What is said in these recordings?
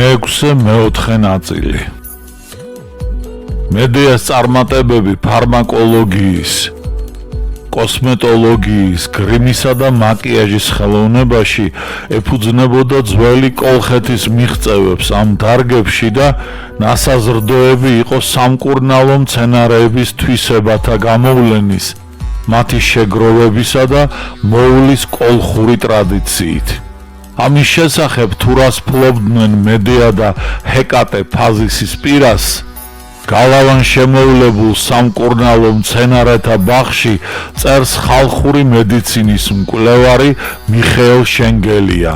მეექვსე მეოთხე ნაწილი. მედიას წარმატებები ფარმაკოლოგიის, კოსმეტოლოგიის, გრიმისა და მაკიაჟის ხელოვნებაში ეფუძნებოდა ძველი კოლხეთის მიღწევებს ამ დარგებში და ნასაზრდოები იყო სამკურნალო მცენარეების თვისებათა გამოვლენის, მათი შეგროვებისა და მოვლის კოლხური ტრადიციით. ამის შესახებ თუ რას ფლობდნენ მედეა და ჰეკატე ფაზისის პირას, გალავან შემოვლებულ სამკურნალო მცენარეთა ბაღში წერს ხალხური მედიცინის მკვლევარი მიხეილ შენგელია.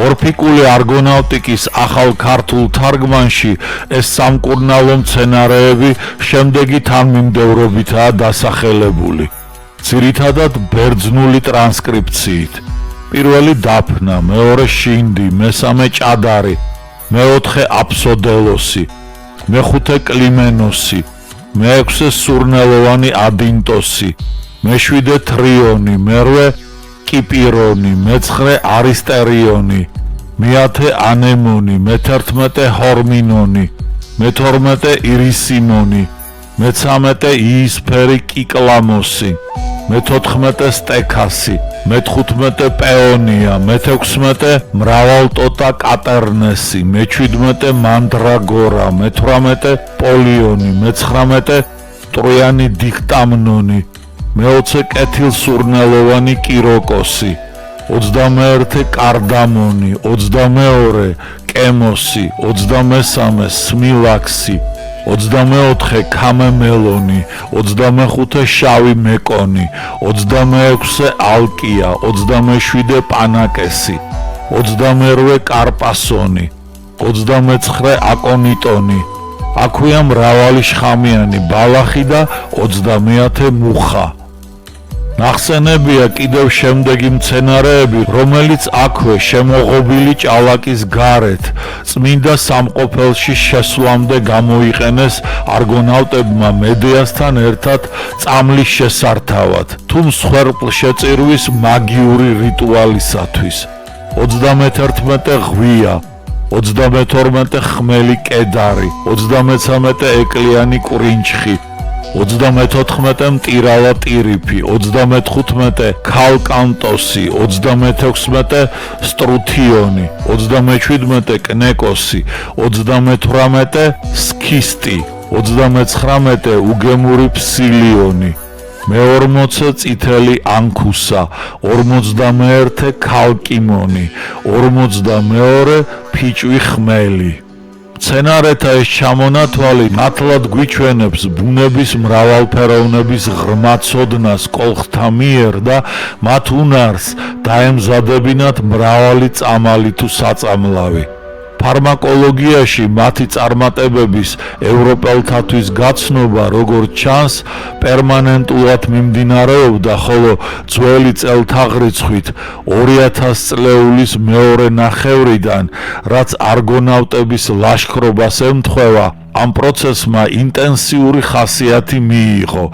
ორფიკული არგონავტიკის ახალ ქართულ თარგმანში ეს სამკურნალო მცენარეები შემდეგი თანმიმდევრობითაა დასახელებული, ძირითადად ბერძნული ტრანსკრიფციით. პირველი დაფნა, მეორე შინდი, მესამე ჭადარი, მეოთხე აფსოდელოსი, მეხუთე კლიმენოსი, მეექვსე სურნელოვანი ადინტოსი, მეშვიდე ტრიონი, მერვე კიპირონი, მეცხრე არისტერიონი, მეათე ანემონი, მეთერთმეტე ჰორმინონი, მეთორმეტე ირისიმონი, მეცამეტე იისფერი კიკლამოსი, მეთოთხმეტე სტექასი, მეთხუთმეტე პეონია, მეთექვსმეტე მრავალტოტა კატერნესი, მეჩვიდმეტე მანდრაგორა, მეთვრამეტე პოლიონი, მეცხრამეტე ტროიანი დიქტამნონი, მეოცე კეთილსურნელოვანი კიროკოსი, 21 კარდამონი, 22 კემოსი, 23 სმილაქსი, 24 კამემელონი, 25 შავი მეკონი, 26 ალკია, 27 პანაკესი, 28 კარპასონი, 29 აკონიტონი. აქვეა მრავალი შხამიანი ბალახი და 30 მუხა. ნახსენებია კიდევ შემდეგი მცენარეები, რომელიც აქვე შემოღობილი ჭალაკის გარეთ წმინდა სამყოფელში შესვლამდე გამოიყენეს არგონავტებმა მედეასთან ერთად წამლის შესართავად, თუ მსხვერპლშეწირვის მაგიური რიტუალისათვის. 31 ღვია, 32 ხმელი კედარი, 33 ეკლიანი კვრინჩხი, 34 მტირავა ტირიფი, 35 ქალკანტოსი, 36 სტრუთიონი, 37 კნეკოსი, 38 სქისტი, 39 უგემური ფსილიონი, მე-40 წითელი ანქუსა, 51 ქალკიმონი, 42 ფიჭვი ხმელი. მცენარეთა ეს ჩამონათვალი მართლად გვიჩვენებს ბუნების მრავალფეროვნების ღრმა ცოდნას კოლხთა მიერ და მათ უნარს დაემზადებინათ მრავალი წამალი თუ საწამლავი. ფარმაკოლოგიაში მათი წარმატებების ევროპელთათვის გაცნობა, როგორც ჩანს, პერმანენტულად მიმდინარეობდა, ხოლო ძველი წელთაღრიცხვით 2000 წლეულის მეორე ნახევრიდან, რაც არგონავტების ლაშქრობას ემთხვევა, ამ პროცესმა ინტენსიური ხასიათი მიიღო.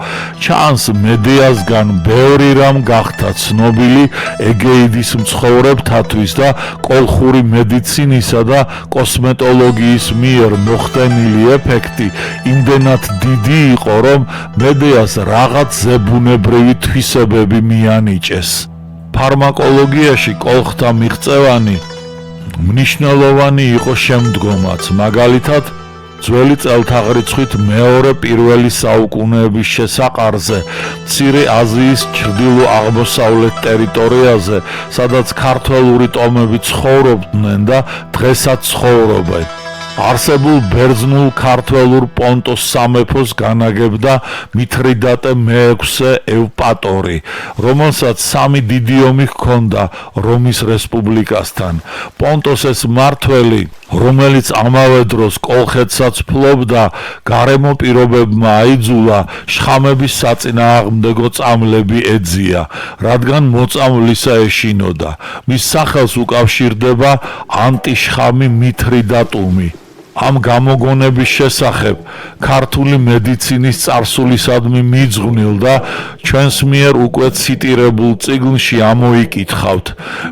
ჩანს მედეასგან ბევრი რამ გახდა ცნობილი ეგეიდის მცხოვრებთათვის და კოლხური მედიცინისა და კოსმეტოლოგიის მიერ მოხდენილი ეფექტი იმდენად დიდი იყო, რომ მედეას რაღაც ზებუნებრივი თვისებები მიანიჭეს. ფარმაკოლოგიაში კოლხთა მიღწევანი მნიშვნელოვანი იყო შემდგომაც, მაგალითად ძველი წელთაღრიცხვით მეორე-პირველი საუკუნეების შესაყარზე მცირე აზიის ჩრდილო-აღმოსავლეთ ტერიტორიაზე, სადაც ქართველური ტომები ცხოვრობდნენ და დღესაც ცხოვრობენ. არსებულ ბერძნულ ქართველურ პონტოს სამეფოს განაგებდა მითრიდატე მე-6 ევპატორი, რომელსაც სამი დიდი ომი ჰქონდა რომის რესპუბლიკასთან. პონტოსეს მმართველი, რომელიც ამავე დროს კოლხეთსაც ფლობდა, გარემო პირობებმა აიძულა შხამების საწინააღმდეგო წამლები ეძია, რადგან მოწამვლისა ეშინოდა. მის სახელს უკავშირდება ანტიშხამი მითრიდატუმი. ამ გამოგონების შესახებ ქართული მედიცინის წარსულისადმი მიძღვნილ და ჩვენს მიერ უკვე ციტირებულ წიგნში ამოიკითხავთ.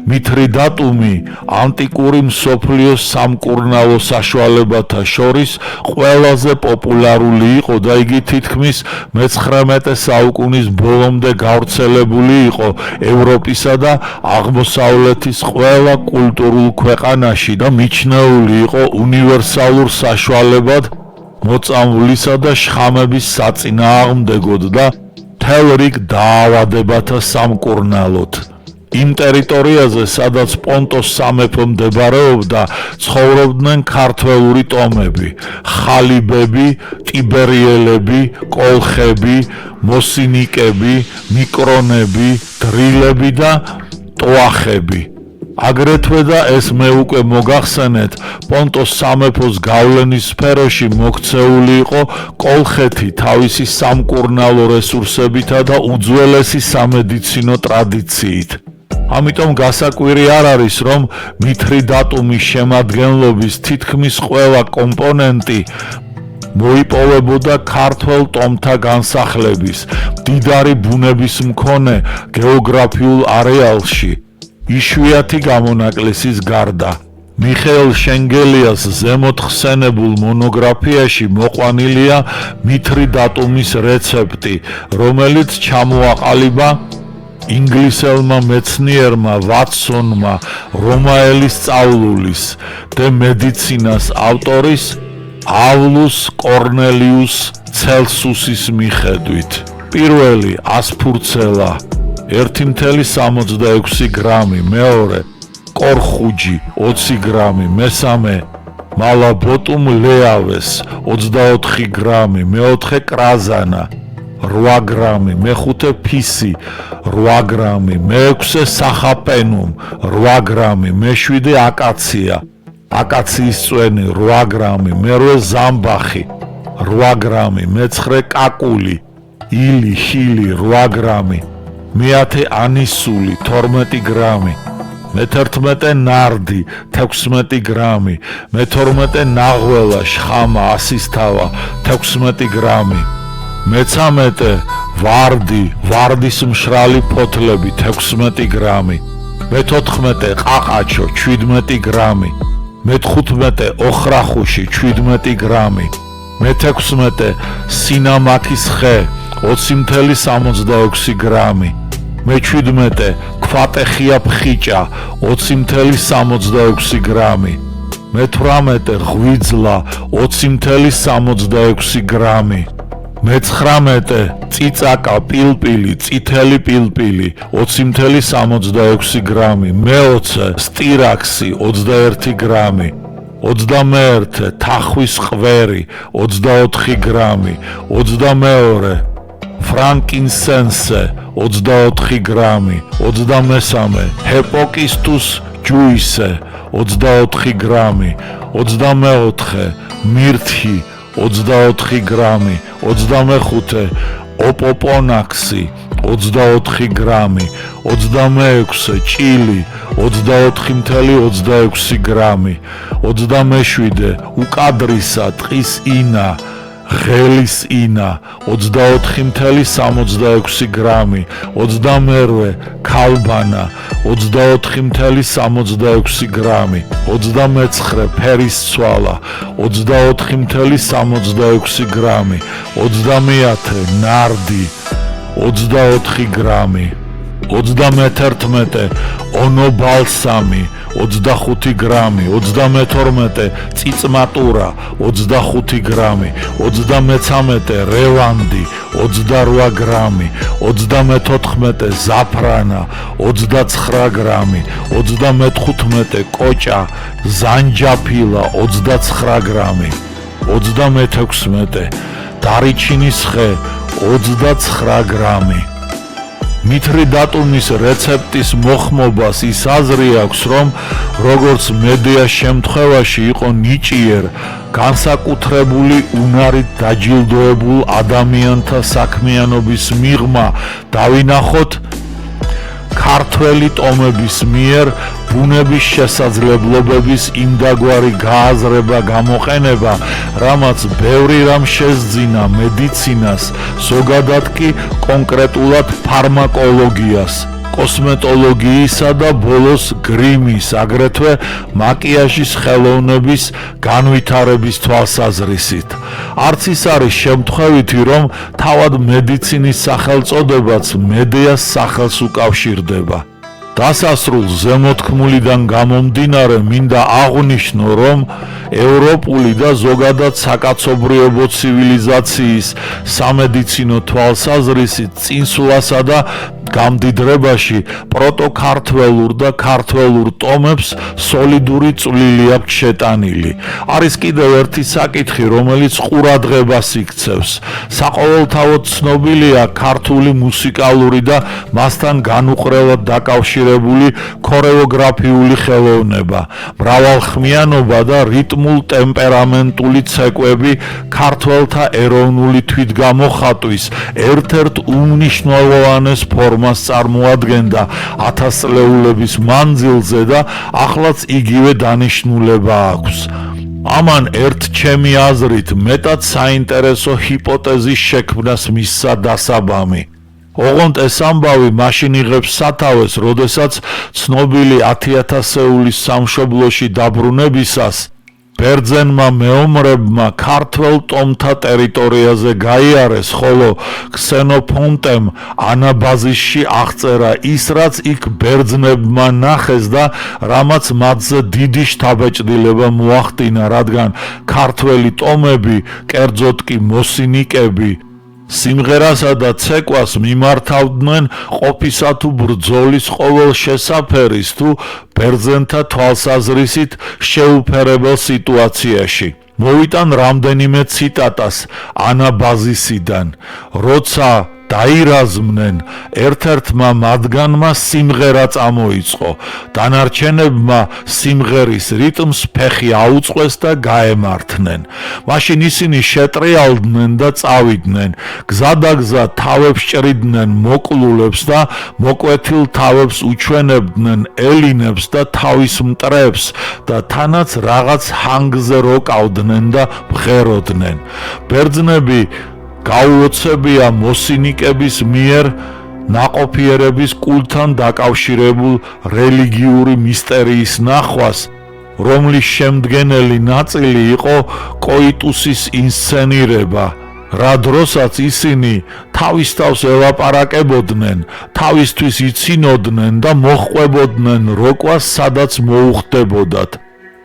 მითრიდატუმი ანტიკური მსოფლიოს სამკურნალო საშუალებათა შორის ყველაზე პოპულარული იყო და იგი თითქმის მე-19 საუკუნის ბოლომდე გავრცელებული იყო ევროპისა და აღმოსავლეთის ყველა კულტურულ ქვეყანაში და მიჩნეული იყო უნივერსალური საშუალებად მოწამვლისა და შხამების საწინააღმდეგოდ და მთელ რიგ დაავადებათა სამკურნალოდ. იმ ტერიტორიაზე, სადაც პონტოს სამეფო მდებარეობდა, ცხოვრობდნენ ქართველური ტომები, ხალიბები, ტიბერიელები, კოლხები, მოსინიკები, მიკრონები, დრილები და ტოახები. აგრეთვე და ეს მე უკვე მოგახსენეთ, პონტოს სამეფოს გავლენის სფეროში მოქცეული იყო კოლხეთი თავისი სამკურნალო რესურსებითა და უძველესი სამედიცინო ტრადიციით. ამიტომ გასაკვირი არ არის, რომ მითრიდატუმის შემადგენლობის თითქმის ყველა კომპონენტი მოიპოვებოდა ქართველ ტომთა განსახლების მდიდარი ბუნების მქონე გეოგრაფიულ არეალში. იშვიათი გამონაკლისის გარდა. მიხეილ შენგელიას ზემოთ ხსენებულ მონოგრაფიაში მოყვანილია მითრიდატუმის რეცეპტი, რომელიც ჩამოაყალიბა ინგლისელმა მეცნიერმა ვატსონმა რომაელის სწავლულის და მედიცინას ავტორის ავლუს კორნელიუს ცელსუსის მიხედვით. პირველი ასფურცელა 1,66 გრამი, მეორე კორხუჯი 20 გრამი, მესამე მალაბოტუმ ლეავეს 24 გრამი, მეოთხე კრაზანა 8 გრამი, მეხუთე ფისი 8 გრამი, მეექვსე სახაპენუმ 8 გრამი, მეშვიდე აკაცია, აკაციის წვენი 8 გრამი, მერვე ზამბახი 8 გრამი, მეცხრე კაკული, ილი, ხილი 8 გრამი, მეათე ანისული 12 გრამი, მე-11 ნარდი 16 გრამი, მე-12 ნაღველა შხამა ასისთავა 16 გრამი, მე-13 ვარდის მშრალი ფოთლები 16 გრამი, მე-14 ყაყაჩო 17 გრამი, მე-15 ოხრახუში 17 გრამი, მე-16 სინამაქის ხე 20,66 გრამი, მე-17 ქვატეხია ფხიჭა 20,66 გრამი, მე-18 ღვიძლა 20,66 გრამი, მე-19 წიწაკა პილპილი, წითელი პილპილი 20,66 გრამი, მე-20 სტირაქსი 21 გრამი, 21 თახვის ყვერი 24 გრამი, 22 ფრანკინსენსე 24 გრამი, 23 ჰეპოკისტუს ჯუისე 24 გრამი, 24 მირთი 24 გრამი 25 ოპოპონაქსი 24 გრამი 26 ჭილი 24.26 გრამი 27 უკადრისა ტყის ინა ღელის ინა 24.66 გრამი 28 ქალბანა 24.66 გრამი 29 ფერის ცვალა 24.66 გრამი 30 ნარდი 24 გრამი 31 ონო ბალსამი 25 გრამი 32 წიწმატურა 25 გრამი 33 რევანდი 28 გრამი 34 ზაფრანა 29 გრამი 35 კოჭა ზანჯაფილა 29 გრამი 36 დარიჩინის ხე 29 გრამი მითრი დატუმის რეცეპტის მოხმობას ის აზრი აქვს, რომ როგორც მედეას შემთხვევაში იყო ნიჭიერ, განსაკუთრებული უნარით დაჯილდოებულ ადამიანთა საქმიანობის მიღმა დავინახოთ ქართველი ტომების მიერ ბუნების შესაძლებლობების იმდაგვარი გააზრება გამოყენება, რამაც ბევრი რამ შესძინა მედიცინას, ზოგადად კი კონკრეტულად ფარმაკოლოგიას, კოსმეტოლოგიისა და ბოლოს გრიმის, აგრეთვე მაკიაჟის ხელოვნების განვითარების თვალსაზრისით. არც ის არის შემთხვევითი, რომ თავად მედიცინის სახელწოდებაც მედეას სახელს უკავშირდება. დასასრულს ზემოთქმულიდან გამომდინარე მინდა აღვნიშნო, რომ ევროპული და ზოგადად საკაცობრიობო ცივილიზაციის სამედიცინო თვალსაზრისით წინსვლასა და გამდიდრებაში პროტოქართველურ და ქართველურ ტომებს სოლიდური წვლილი აქვს შეტანილი. არის კიდევ ერთი საკითხი, რომელიც ყურადღებას იქცევს. საყოველთაოდ ცნობილია ქართული მუსიკალური და მასთან განუყრელად დაკავშირებული ქორეოგრაფიული ხელოვნება, მრავალხმიანობა და რიტმულ ტემპერამენტული ცეკვები ქართველთა ეროვნული თვითგამოხატვის ერთ-ერთ უმნიშვნელოვანეს ფორმას წარმოადგენდა 1000 წლეულების მანძილზე და ახლაც იგივე დანიშნულება აქვს. ამან ერთ ჩემი აზრით მეტად საინტერესო ჰიპოთეზის შექმნას მისცა დასაბამი. ოღონდ ეს ამბავი მაშინ იღებს სათავეს, როდესაც ცნობილი 10,000-ეულის სამშობლოში დაბრუნებისას ბერძენმა მეომრებმა ქართველ ტომთა ტერიტორიაზე გაიარეს, ხოლო ქსენოფონტემ ანაბაზისში აღწერა ის, რაც იქ ბერძნებმა ნახეს და რამაც მათზე დიდი შთაბეჭდილება მოახდინა, რადგან ქართველი ტომები, კერძოდ კი მოსინიკები, სიმღერასა და ცეკვას მიმართავდნენ ყოფისა თუ ბრძოლის ყოველ შესაფერის თუ ბერძენთა თვალსაზრისით შეუფერებელ სიტუაციაში. მოვიტან რამდენიმე ციტატას ანაბაზისიდან. როცა დაირაზმნენ, ერთ-ერთმა მათგანმა სიმღერა წამოიწყო, დანარჩენებმა სიმღერის რიტმს ფეხი აუწყვეს და გაემართნენ. მაშინ ისინი შეტრიალდნენ და წავიდნენ, გზადაგზა თავებს ჭრიდნენ მოკლულებს და მოკვეთილ თავებს უჩვენებდნენ ელინებს და თავის მტრებს და თანაც რაღაც ჰანგზე როკავდნენ და მღეროდნენ. ბერძნები გაუოცებია მოსინიკების მიერ ნაყოფიერების კულტთან დაკავშირებულ რელიგიური მისტერიის ნახვას, რომლის შემდგენელი ნაწილი იყო კოიტუსის ინსცენირება, რა დროსაც ისინი თავის თავს ელაპარაკებოდნენ, თავისთვის იცინოდნენ და მოჰყვებოდნენ როკვას, სადაც მოუხდებოდათ.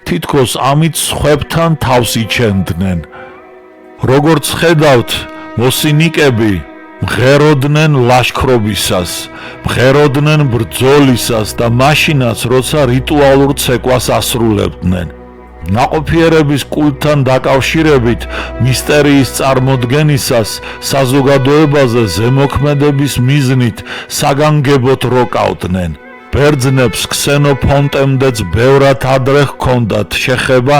თითქოს ამით სხვებთან თავს იჩენდნენ. როგორც ხედავთ, მოსინიკები მღეროდნენ ლაშქრობისას, მღეროდნენ ბრძოლისას და მაშინაც, როცა რიტუალურ ცეკვას ასრულებდნენ. ნაყოფიერების კულტთან დაკავშირებით მისტერიის წარმოდგენისას საზოგადოებაზე ზემოქმედების მიზნით საგანგებოდ როკავდნენ. ბერძნებს ქსენოფონტემდეც ბევრად ადრე ჰქონდათ შეხება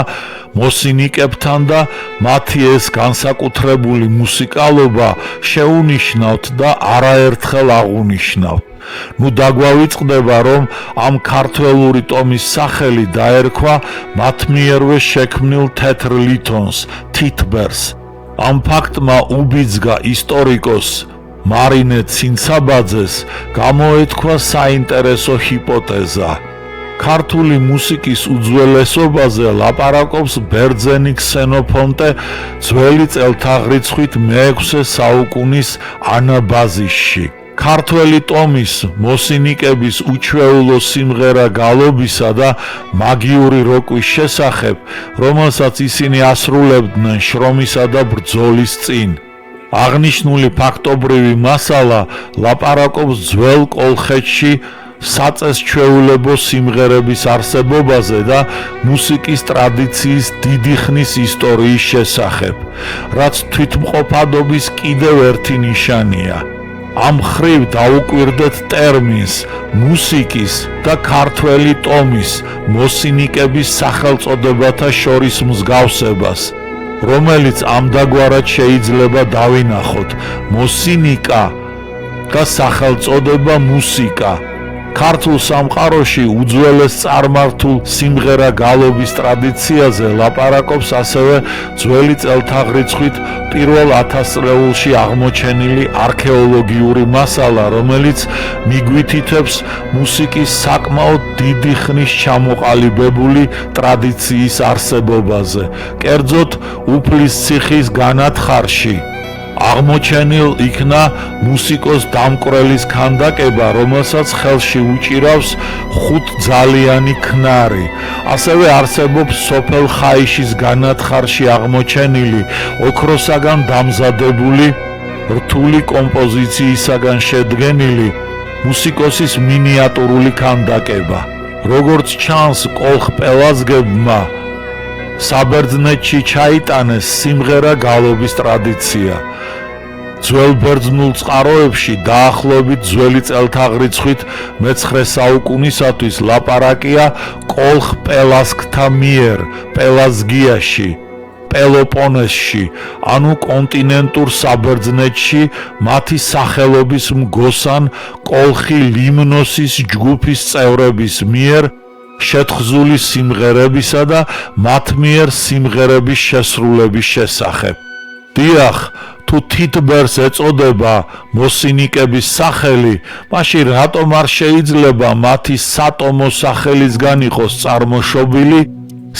მოსინიკებთან და მათი ეს განსაკუთრებული მუსიკალობა შეუნიშნავთ და არაერთხელ აღუნიშნავთ. ნუ დაგვავიწყდება, რომ ამ ქართველური ტომის სახელი დაერქვა მათ მიერვე შექმნილ თეთრ ლითონს, თითბერს. ამ ფაქტმა უბიძგა ისტორიკოს მარინე ცინცაბაძეს გამოეთქვა საინტერესო ჰიპოთეზა. ქართული მუსიკის უძველესობაზე ლაპარაკობს ბერძენი ქსენოფონტე ძველი წელთაღრიცხვით მე-6 საუკუნის ანაბაზისში. ქართველი ტომის მოსინიკების უჩვეულო სიმღერა გალობისა და მაგიური როკვის შესახებ, რომელსაც ისინი ასრულებდნენ შრომისა და ბრძოლის წინ. აღნიშნული ფაქტობრივი მასალა ლაპარაკობს ძველ კოლხეთში საწესჩვეულებო სიმღერების არსებობაზე და მუსიკის ტრადიციის დიდი ხნის ისტორიის შესახებ, რაც თვითმყოფადობის კიდევ ერთი ნიშანია. ამ ხრივ დაუკვირდეთ ტერმინს მუსიკის და ქართველი ტომის მოსინიკების სახელწოდებათა შორის მსგავსებას, რომელიც ამდაგვარად შეიძლება დავინახოთ მოსინიკა და სახელწოდება მუსიკა. ქართულ სამყაროში უძველეს წარმართულ სიმღერა გალობის ტრადიციაზე ლაპარაკობს ასევე ძველი წელთაღრიცხვით პირველ 1000 წლეულში აღმოჩენილი არქეოლოგიური მასალა, რომელიც მიგვითითებს მუსიკის საკმაოდ დიდი ხნის ჩამოყალიბებული ტრადიციის არსებობაზე, კერძოდ უფლის ციხის განათხარში. აღმოჩენილ იქნა მუსიკოს დამკვრელის ქანდაკება, რომელსაც ხელში უჭირავს 5 ძალიანი ქნარი. ასევე არსებობს სოფელ ხაიშის განათხარში აღმოჩენილი ოქროსაგან დამზადებული რთული კომპოზიციისაგან შედგენილი მუსიკოსის მინიატურული ქანდაკება. როგორც ჩანს, კოლხ პელაზგებმა საბერძნეთში ჩაიტანეს სიმღერა გალობის ტრადიცია. ძველ ბერძნულ წყაროებში დაახლოებით ძველი წელთაღრიცხვით მე-9 საუკუნისათვის ლაპარაკია კოლხ პელასგთა მიერ პელაზგიაში, პელოპონესში, ანუ კონტინენტურ საბერძნეთში მათი სახელობის მგოსან კოლხი ლიმნოსის ჯგუფის წევრების მიერ შეთხზული სიმღერებისა და მათ მიერ სიმღერების შესრულების შესახებ. დიახ, თუ თითბერს ეწოდება მოსინიკების სახელი, მაშინ რატომ არ შეიძლება მათი სატომო სახელისგან იყოს წარმოშობილი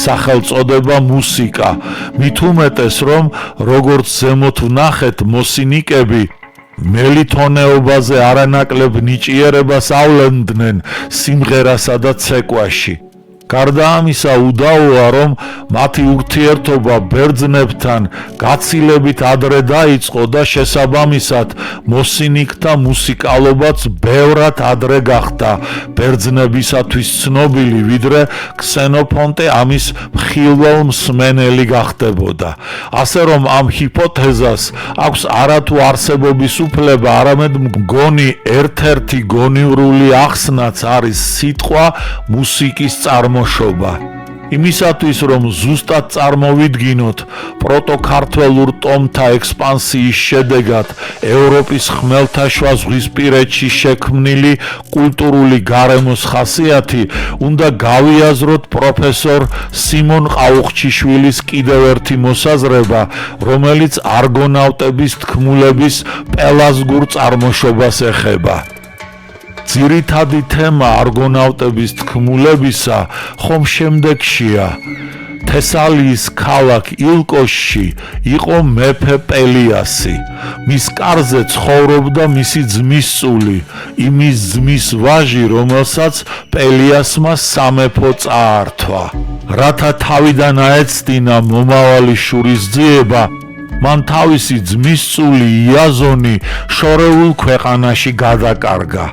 სახელწოდება მუსიკა? მით უმეტეს, რომ როგორც ზემოთ ვნახეთ, მოსინიკები მელითონეობაზე არანაკლებ ნიჭიერებას ავლენდნენ სიმღერასა და ცეკვაში. გარდა ამისა, უდავოა, რომ მათი ურთიერთობა ბერძნებთან გაცილებით ადრე დაიწყო და შესაბამისად მოსინიკთა მუსიკალობაც ბევრად ადრე გახდა ბერძნებისათვის ცნობილი, ვიდრე ქსენოფონტე ამის მხილველ მსმენელი გახდებოდა. ასე რომ ამ ჰიპოთეზას აქვს არათუ არსებობის უფლება, არამედ მგონი ერთ-ერთი გონივრული ახსნაც არის სიტყვა მუსიკის წარმოშობა. იმისათვის, რომ ზუსტად წარმოვიდგინოთ პროტოქართველურ ტომთა ექსპანსიის შედეგად ევროპის ხმელთაშუა ზღვისპირეთში შექმნილი კულტურული გარემოს ხასიათი, უნდა გავიაზროთ პროფესორ სიმონ ყაუხჩიშვილის კიდევ ერთი მოსაზრება, რომელიც არგონავტების თქმულების პელაზგურ წარმოშობას ეხება. ძირითადი თემა არგონავტების თქმულებისა ხომ შემდეგშია. თესალიის ქალაქ ილკოსში იყო მეფე პელიასი. მის კარზე ცხოვრობდა მისი ძმისწული, იმის ძმის ვაჟი, რომელსაც პელიასმა სამეფო წაართვა. რათა თავიდან აეცდინა მომავალი შურისძიება, მან თავისი ძმისწული იაზონი შორეულ ქვეყანაში გადაკარგა.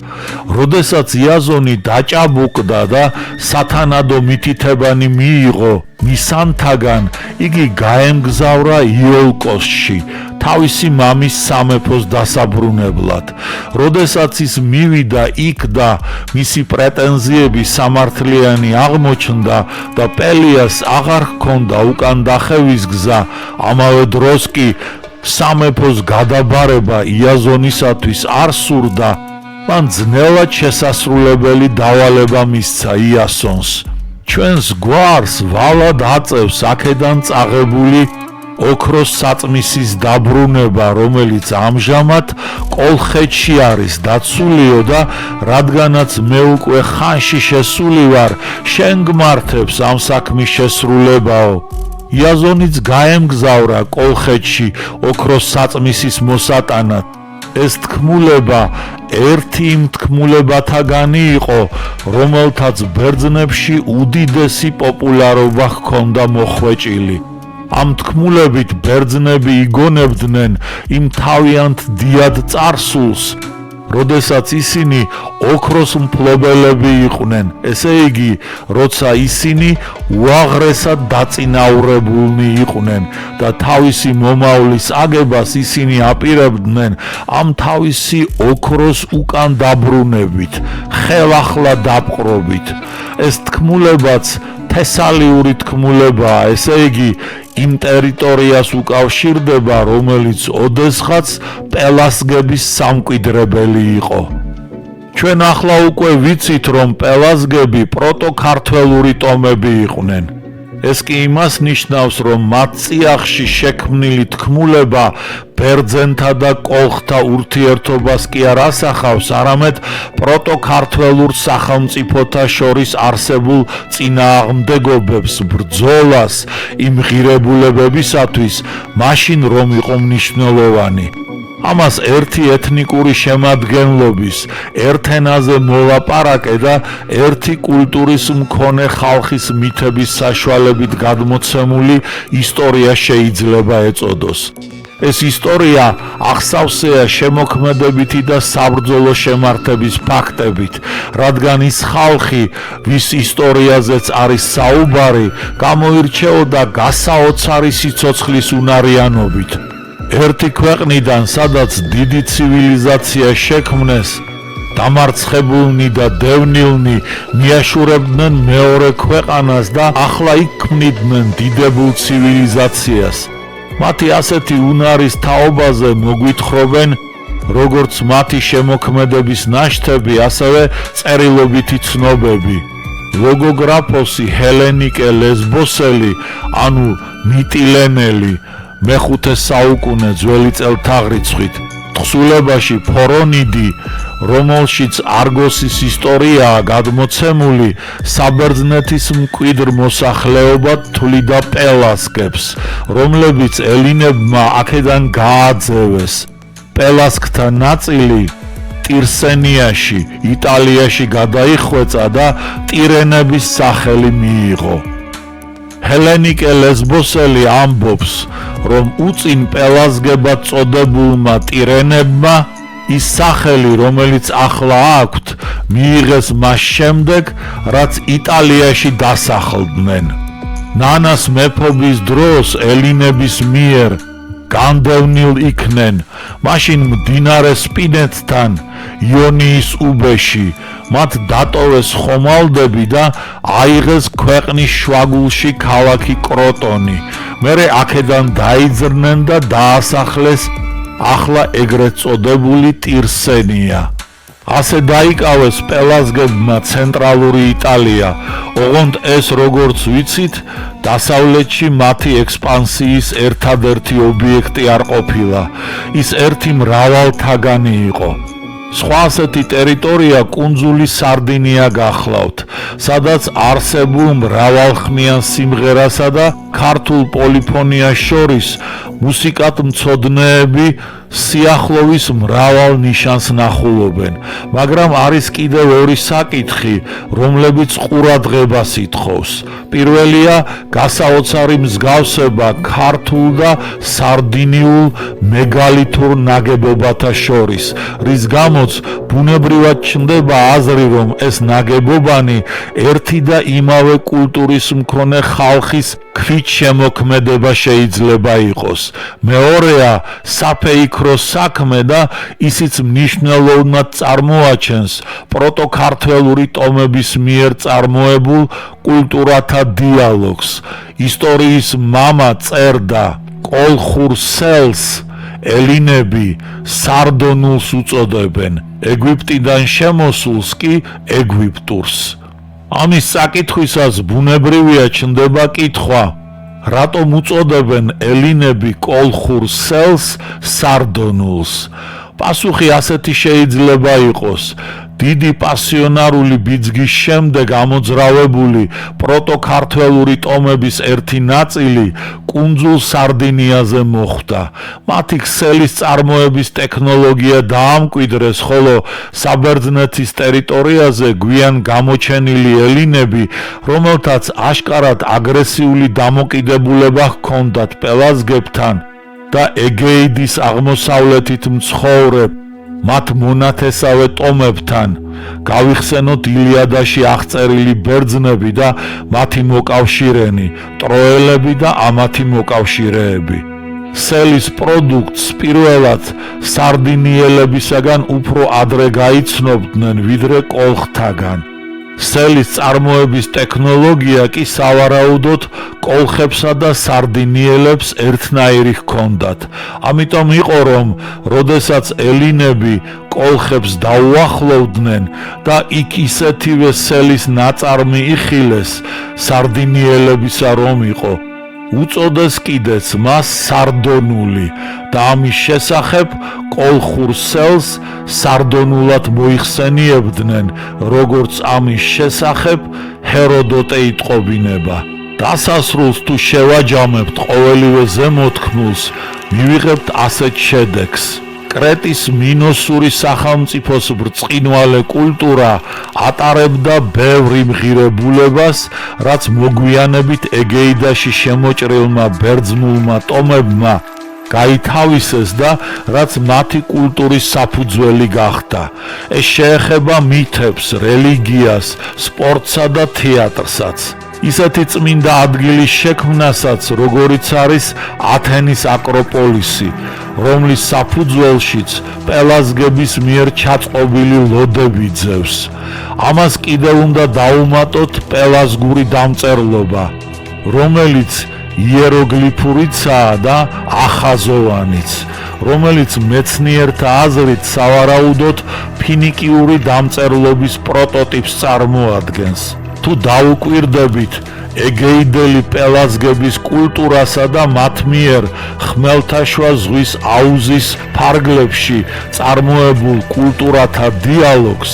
როდესაც იაზონი დაჭაბუკდა და სათანადო მითითებანი მიიღო მისანთაგან, იგი გაემგზავრა იოლკოსში, თავისი მამის სამეფოს დასაბრუნებლად. როდესაც ის მივიდა იქ და მისი პრეტენზიები სამართლიანი აღმოჩნდა და პელიას აღარ ჰქონდა უკან დახევის გზა, ამავე დროს კი სამეფოს გადაბარება იაზონისათვის არ სურდა, მან ძნელად შესასრულებელი დავალება მისცა იასონს. ჩვენს გვარს ვალად აწევს აქედან წაღებული ოქროს საწმისის დაბრუნება, რომელიც ამჟამად კოლხეთში არის დაცულიო და რადგანაც მე უკვე ხანში შესული ვარ, შენ გმართებს ამ საქმის შესრულებაო. იაზონიც გაემგზავრა კოლხეთში ოქროს საწმისის მოსატანად. ეს თქმულება ერთი იმ თქმულებათაგანი იყო, რომელთაც ბერძნებში უდიდესი პოპულარობა ჰქონდა მოხვეჭილი. ამ თქმულებით ბერძნები იგონებდნენ იმ თავიანთ დიად წარსულს, როდესაც ისინი ოქროს მფლობელები იყვნენ, ესე იგი, როცა ისინი უაღრესად დაწინაურებულნი იყვნენ და თავისი მომავლის აგებას ისინი აპირებდნენ ამ თავისი ოქროს უკან დაბრუნებით, ხელახლა დაპყრობით. ეს თქმულებაც თესალიური თქმულებაა, ესე იგი, იმ ტერიტორიას უკავშირდება, რომელიც ოდესღაც პელასგების სამკვიდრებელი იყო. ჩვენ ახლა უკვე ვიცით, რომ პელასგები პროტოქართველური ტომები იყვნენ. ეს კი იმას ნიშნავს, რომ მათ წიაღში შექმნილი თქმულება ბერძენთა და კოლხთა ურთიერთობას კი არ ასახავს, არამედ პროტოქართველურ სახელმწიფოთა შორის არსებულ წინააღმდეგობებს, ბრძოლას იმ ღირებულებებისათვის, მაშინ რომ იყო მნიშვნელოვანი. ამას ერთი ეთნიკური შემადგენლობის, ერთ ენაზე მოლაპარაკე და ერთი კულტურის მქონე ხალხის მითების საშუალებით გადმოცემული ისტორია შეიძლება ეწოდოს. ეს ისტორია აღსავსეა შემოქმედებითი და საბრძოლო შემართების ფაქტებით, რადგან ის ხალხი, ვის ისტორიაზეც არის საუბარი, გამოირჩეოდა გასაოცარი სიცოცხლის უნარიანობით. ერთი ქვეყნიდან, სადაც დიდი ცივილიზაცია შექმნეს, დამარცხებულნი და დევნილნი მიაშურებდნენ მეორე ქვეყანას და ახლა იქ ქმნიდნენ დიდებულ ცივილიზაციას. მათი ასეთი უნარის თაობაზე მოგვითხრობენ როგორც მათი შემოქმედების ნაშთები, ასევე წერილობითი ცნობები. ლოგოგრაფოსი ჰელენიკე ლესბოსელი, ანუ მიტილენელი, მეხუთე საუკუნე ძველი წელთაღრიცხვით, თხზულებაში ფორონიდი, რომელშიც არგოსის ისტორიაა გადმოცემული, საბერძნეთის მკვიდრ მოსახლეობად თვლიდა პელასგებს, რომლებიც ელინებმა აქედან გააძევეს. პელასგთა ნაწილი ტირსენიაში, იტალიაში გადაიხვეწა და ტირენების სახელი მიიღო. ჰელენიკე ლესბოსელი ამბობს, რომ უწინ პელასგებად წოდებულმა ტირენებმა ის სახელი, რომელიც ახლა აქვთ, მიიღეს მას შემდეგ, რაც იტალიაში დასახლდნენ. ნანას მეფობის დროს ელინების მიერ განდევნილ იქნენ, მაშინ მდინარე სპინეთთან, იონიის უბეში, მათ დატოვეს ხომალდები და აიღეს ქვეყნის შუაგულში ქალაქი კროტონი. მერე აქედან დაიძრნენ და დაასახლეს ახლა ეგრეთ წოდებული ტირსენია. ასე დაიკავეს პელასგებმა ცენტრალური იტალია, ოღონდ ეს, როგორც ვიცით, დასავლეთში მათი ექსპანსიის ერთადერთი ობიექტი არ ყოფილა, ის ერთი მრავალთაგანი იყო. სხვა ასეთი ტერიტორია კუნძული სარდინია გახლავთ, სადაც არსებულ მრავალხმიან სიმღერასა და ქართულ პოლიფონიას შორის მუსიკად მცოდნეები სიახლოვის მრავალ ნიშანს ნახულობენ, მაგრამ არის კიდევ ორი საკითხი, რომლებიც ყურადღებას ითხოვს. პირველია გასაოცარი მსგავსება ქართულ და სარდინიულ მეგალითურ ნაგებობათა შორის, რის გამოც ბუნებრივად ჩნდება აზრი, რომ ეს ნაგებობანი ერთი და იმავე კულტურის მქონე ხალხის ქვით შემოქმედება შეიძლება იყოს. მეორეა საფეიქრო საქმე და ისიც მნიშვნელოვნად წარმოაჩენს პროტოქართველური ტომების მიერ წარმოებულ კულტურათა დიალოგს. ისტორიის მამა წერდა კოლხურ სელს ელინები სარდონულს უწოდებენ, ეგვიპტიდან შემოსულს კი ეგვიპტურს. ამის საკითხვისას ბუნებრივია ჩნდება კითხვა, რატომ უწოდებენ ელინები კოლხურ სელს სარდონულს? პასუხი ასეთი შეიძლება იყოს. დიდი პასიონარული ბიძგის შემდეგ ამოძრავებული პროტოქართველური ტომების ერთი ნაწილი კუნძულ სარდინიაზე მოხვდა. მათი ქსელის წარმოების ტექნოლოგია დაამკვიდრეს, ხოლო საბერძნეთის ტერიტორიაზე გვიან გამოჩენილი ელინები, რომელთაც აშკარად აგრესიული დამოკიდებულება ჰქონდათ პელაზგებთან და ეგეიდის აღმოსავლეთით მცხოვრე მათ მონათესავე ტომებთან, გავიხსენოთ ილიადაში აღწერილი ბერძნები და მათი მოკავშირენი, ტროელები და ამათი მოკავშირეები. სელის პროდუქტს პირველად სარდინიელებისაგან უფრო ადრე გაიცნობდნენ, ვიდრე კოლხთაგან. სელის წარმოების ტექნოლოგია კი სავარაუდოდ კოლხებსა და სარდინიელებს ერთნაირი ჰქონდათ. ამიტომ იყო, რომ როდესაც ელინები კოლხებს დაუახლოვდნენ და იქ ისეთივე სელის ნაწარმი იხილეს, სარდინიელებისა რომ იყო, უწოდეს კიდეც მას სარდონული და ამის შესახებ კოლხურ სელს სარდონულად მოიხსენიებდნენ, როგორც ამის შესახებ ჰეროდოტე იტყობინება. დასასრულს თუ შევაჯამებთ ყოველივე ზემოთქმულს, მივიღებთ ასეთ შედეგს. კრეტის მინოსური სახელმწიფოს ბრწყინვალე კულტურა ატარებდა ბევრ იმღირებულებას, რაც მოგვიანებით ეგეიდაში შემოჭრილმა ბერძნულმა ტომებმა გაითავისეს და რაც მათი კულტურის საფუძველი გახდა. ეს შეეხება მითებს, რელიგიას, სპორტსა და თეატრსაც. ისეთი წმინდა ადგილის შექმნასაც, როგორიც არის ათენის აკროპოლისი, რომლის საფუძველშიც პელაზგების მიერ ჩაწყობილი ლოდები ძევს. ამას კიდევ უნდა დაუმატოთ პელაზგური დამწერლობა, რომელიც იეროგლიფურიცაა და ახაზოვანიც, რომელიც მეცნიერთა აზრით სავარაუდოდ ფინიკიური დამწერლობის პროტოტიპს წარმოადგენს. თუ დაუკვირდებით ეგეიდელი პელაზგების კულტურასა და მათ მიერ ხმელთაშუა ზღვის აუზის ფარგლებში წარმოებულ კულტურათა დიალოგს,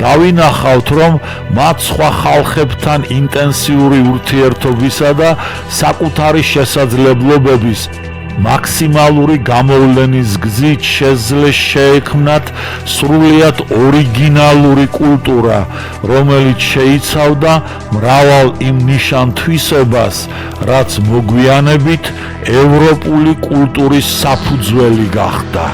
დავინახავთ, რომ მათ სხვა ხალხებთან ინტენსიური ურთიერთობისა და საკუთარი შესაძლებლობების მაქსიმალური გამოვლენის გზით შეძლეს შეექმნათ სრულიად ორიგინალური კულტურა, რომელიც შეიცავდა მრავალ იმ ნიშან თვისებას, რაც მოგვიანებით ევროპული კულტურის საფუძველი გახდა.